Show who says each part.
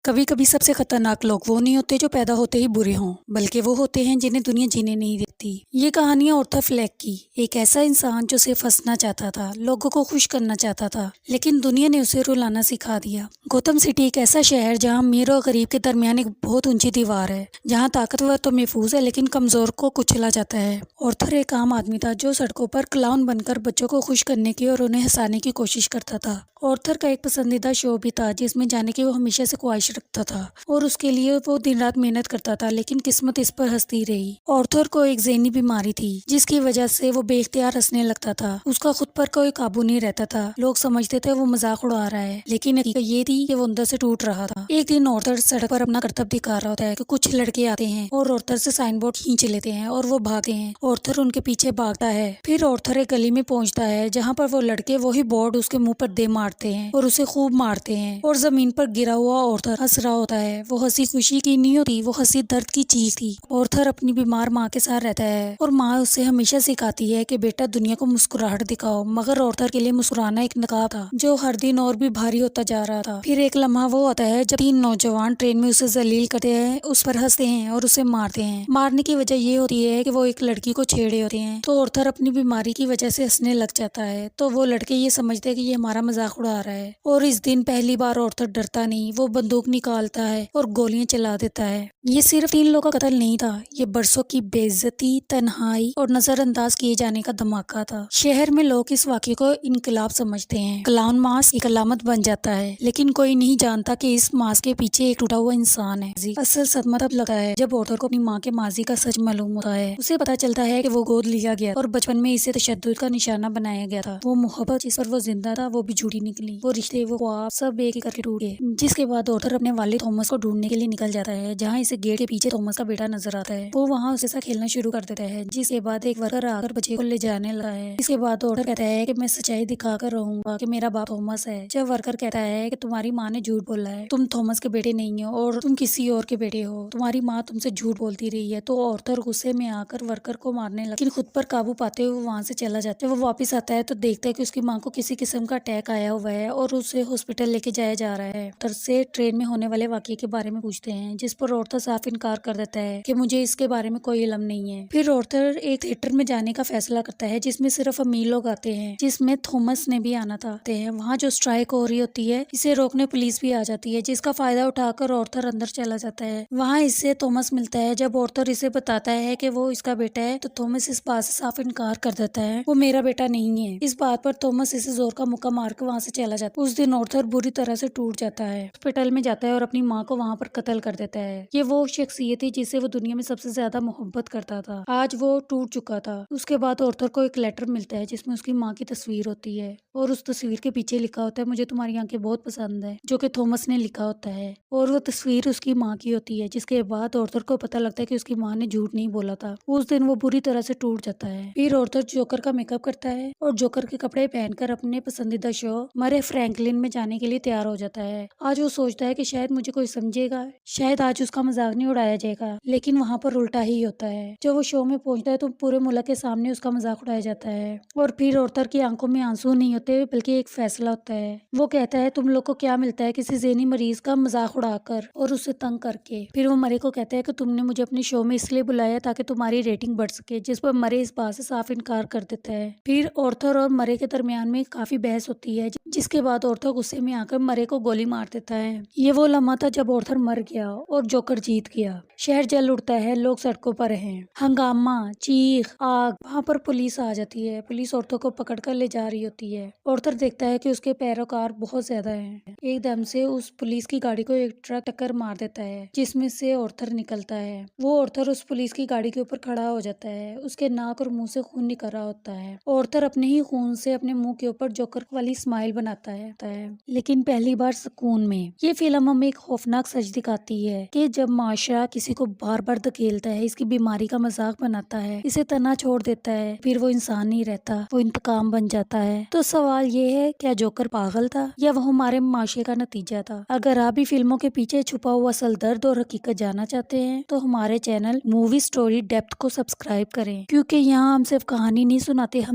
Speaker 1: कभी कभी सबसे खतरनाक लोग वो नहीं होते जो पैदा होते ही बुरे हों, बल्कि वो होते हैं जिन्हें दुनिया जीने नहीं देती। ये कहानी है ऑर्थर फ्लेक की। एक ऐसा इंसान जो सिर्फ हंसना चाहता था, लोगों को खुश करना चाहता था, लेकिन दुनिया ने उसे रुलाना सिखा दिया। गौतम सिटी एक ऐसा शहर जहाँ अमीर और गरीब के दरमियान एक बहुत ऊंची दीवार है, जहाँ ताकतवर तो महफूज है लेकिन कमजोर को कुचला जाता है। ऑर्थर एक आम आदमी था जो सड़कों पर क्लाउन बनकर बच्चों को खुश करने की और उन्हें हंसाने की कोशिश करता था। ऑर्थर का एक पसंदीदा शो भी था जिसमें जाने की वो हमेशा से ख्वाहिश रखता था और उसके लिए वो दिन रात मेहनत करता था, लेकिन किस्मत इस पर हंसती रही। ऑर्थर को एक ज़हनी बीमारी थी जिसकी वजह से वो बेइख्तियार हंसने लगता था। उसका खुद पर कोई काबू नहीं रहता था। लोग समझते थे वो मजाक उड़ा रहा है, लेकिन हकीकत ये थी कि वो अंदर से टूट रहा था। एक दिन ऑर्थर सड़क पर अपना करतब दिखा रहा होता है कि कुछ लड़के आते हैं और ऑर्थर से साइन बोर्ड खींच लेते हैं और वो भागते हैं। ऑर्थर उनके पीछे भागता है। फिर ऑर्थर एक गली में पहुंचता है जहाँ पर वो लड़के वही बोर्ड उसके मुंह पर दे मारते हैं और उसे खूब मारते हैं और जमीन पर गिरा हुआ ऑर्थर हंस रहा होता है। वो हंसी खुशी की नहीं होती, वो हंसी दर्द की चीज थी। ऑर्थर अपनी बीमार माँ के साथ रहता है और माँ उसे हमेशा सिखाती है कि बेटा दुनिया को मुस्कुराहट दिखाओ, मगर ऑर्थर के लिए मुस्कुराना एक नकाब था जो हर दिन और भी भारी होता जा रहा था। फिर एक लम्हा वो आता है जब 3 नौजवान ट्रेन में उसे जलील करते हैं, उस पर हंसते हैं और उसे मारते हैं। मारने की वजह ये होती है कि वो एक लड़की को छेड़े होते हैं, तो ऑर्थर अपनी बीमारी की वजह से हंसने लग जाता है। तो वो लड़के ये समझते हैं कि ये हमारा मजाक उड़ा रहा है और इस दिन पहली बार ऑर्थर डरता नहीं, वो बंदूक निकालता है और गोलियां चला देता है। ये सिर्फ 3 लोगों का कत्ल नहीं था, ये बरसों की बेइज्जती, तन्हाई और नजरअंदाज किए जाने का धमाका था। शहर में लोग इस वाक़ये को इनकलाब समझते हैं। क्लाउन मास्क एक अलामत बन जाता है, लेकिन कोई नहीं जानता कि इस मास्क के पीछे एक टूटा हुआ इंसान है। असल सदमा तब लगता है जब ऑर्थर को अपनी माँ के माजी का सच मालूम होता है। उसे पता चलता है कि वो गोद लिया गया और बचपन में इसे तशद्दुद का निशाना बनाया गया था। वो मोहब्बत जिस पर वो जिंदा था वो भी झूठी निकली। वो रिश्ते, वो ख्वाब सब एक एक करके टूटे। जिसके बाद ऑर्थर अपने वालिद थॉमस को ढूंढने के लिए निकल जाता है, जहाँ इसे गेट के पीछे थॉमस का बेटा नजर आता है। वो वहाँ उसके साथ खेलना शुरू कर देता है, जिसके बाद एक वर्कर आकर बच्चे को ले जाने लगा है। इसके बाद ऑर्थर कहता है कि मैं सच्चाई दिखाकर रहूंगा कि मेरा बाप थॉमस है। जब वर्कर कहता है कि तुम्हारी माँ ने झूठ बोला है, तुम थॉमस के बेटे नहीं हो और तुम किसी और के बेटे हो, तुम्हारी माँ तुमसे झूठ बोलती रही है, तो ऑर्थर गुस्से में आकर वर्कर को मारने लगा, लेकिन खुद पर काबू पाते हुए वहाँ से चला जाता है। वो वापस आता है तो देखता है कि उसकी माँ को किसी किस्म का अटैक आया हुआ है और उसे हॉस्पिटल लेके जाया जा रहा है। ऑर्थर से ट्रेन में होने वाले वाकये के बारे में पूछते हैं, जिस पर ऑर्थर साफ इनकार कर देता है कि मुझे इसके बारे में कोई इल्म नहीं है। फिर ऑर्थर एक थिएटर में जाने का फैसला करता है जिसमें सिर्फ अमीर लोग आते हैं, जिसमें थॉमस ने भी आना था। वहाँ जो स्ट्राइक हो रही होती है, इसे रोकने पुलिस भी आ जाती है, जिसका फायदा उठाकर ऑर्थर अंदर चला जाता है। वहाँ इससे थॉमस मिलता है। जब ऑर्थर इसे बताता है कि वो इसका बेटा है, तो थॉमस इस बात से साफ इनकार कर देता है, वो मेरा बेटा नहीं है। इस बात पर थॉमस इसे जोर का मुक्का मार के वहाँ से चला जाता है। उस दिन ऑर्थर बुरी तरह से टूट जाता है, हॉस्पिटल में जाता है और अपनी माँ को वहाँ पर कत्ल कर देता है। ये वो शख्सियत थी जिसे वो दुनिया में सबसे ज्यादा मोहब्बत करता था। आज वो टूट चुका था। उसके बाद ऑर्थर को एक लेटर मिलता है जिसमें उसकी माँ की तस्वीर होती है और उस तस्वीर के पीछे लिखा होता है, मुझे तुम्हारी आंखें बहुत पसंद है, जो कि थॉमस ने लिखा होता है। और वो तस्वीर उसकी माँ की होती है। जिसके बाद ऑर्थर को पता लगता है कि उसकी माँ ने झूठ नहीं बोला था। उस दिन वो बुरी तरह से टूट जाता है। फिर ऑर्थर जोकर का मेकअप करता है और जोकर के कपड़े पहनकर अपने पसंदीदा शो मरे फ्रैंकलिन में जाने के लिए तैयार हो जाता है। आज वो सोचता है कि शायद मुझे कोई समझेगा, शायद आज उसका मजाक नहीं उड़ाया जाएगा, लेकिन वहाँ पर उल्टा ही होता है। जब वो शो में पहुंचता है तो पूरे मुल्क के सामने उसका मजाक उड़ाया जाता है और फिर ऑर्थर की आंखों में आंसू नहीं होते बल्कि एक फैसला होता है। वो कहता है, तुम लोग को क्या मिलता है किसी ज़हनी मरीज का मजाक उड़ाकर और उसे तंग करके। फिर वो मरे को कहता है कि तुमने मुझे अपने शो में इसलिए बुलाया ताकि तुम्हारी रेटिंग बढ़ सके, जिस पर मरे इस बात से साफ इनकार कर देता है। फिर ऑर्थर और मरे के दरमियान में काफी बहस होती है, जिसके बाद ऑर्थर गुस्से में आकर मरे को गोली मार देता है। ये वो लम्हा था जब ऑर्थर मर गया और जोकर जीत गया। शहर जल उठता है, लोग सड़कों पर हैं, हंगामा, चीख, आग। वहाँ पर पुलिस आ जाती है। पुलिस औरतों को पकड़कर ले जा रही होती है। ऑर्थर देखता है कि उसके पैरोकार बहुत ज्यादा हैं। एकदम से उस पुलिस की गाड़ी को एक ट्रक टक्कर मार देता है, जिसमें से ऑर्थर निकलता है। वो ऑर्थर उस पुलिस की गाड़ी के ऊपर खड़ा हो जाता है। उसके नाक और मुंह से खून निकल रहा होता है। ऑर्थर अपने ही खून से अपने मुंह के ऊपर जोकर वाली स्माइल बनाता है, लेकिन पहली बार सुकून में। ये फिल्म हमें एक खौफनाक सच दिखाती है कि जब माशरा किसी को बार बार धकेलता है, इसकी बीमारी का मजाक बनाता है, इसे तना छोड़ देता है, फिर वो इंसान नहीं रहता, वो इंतकाम बन जाता है। तो सवाल ये है, क्या जोकर पागल था या वो हमारे माशरे का नतीजा था? अगर आप भी फिल्मों के पीछे छुपा हुआ असल दर्द और हकीकत जानना चाहते हैं तो हमारे चैनल मूवी स्टोरी डेप्थ को सब्सक्राइब करें, क्योंकि यहाँ हम सिर्फ कहानी नहीं सुनाते, हम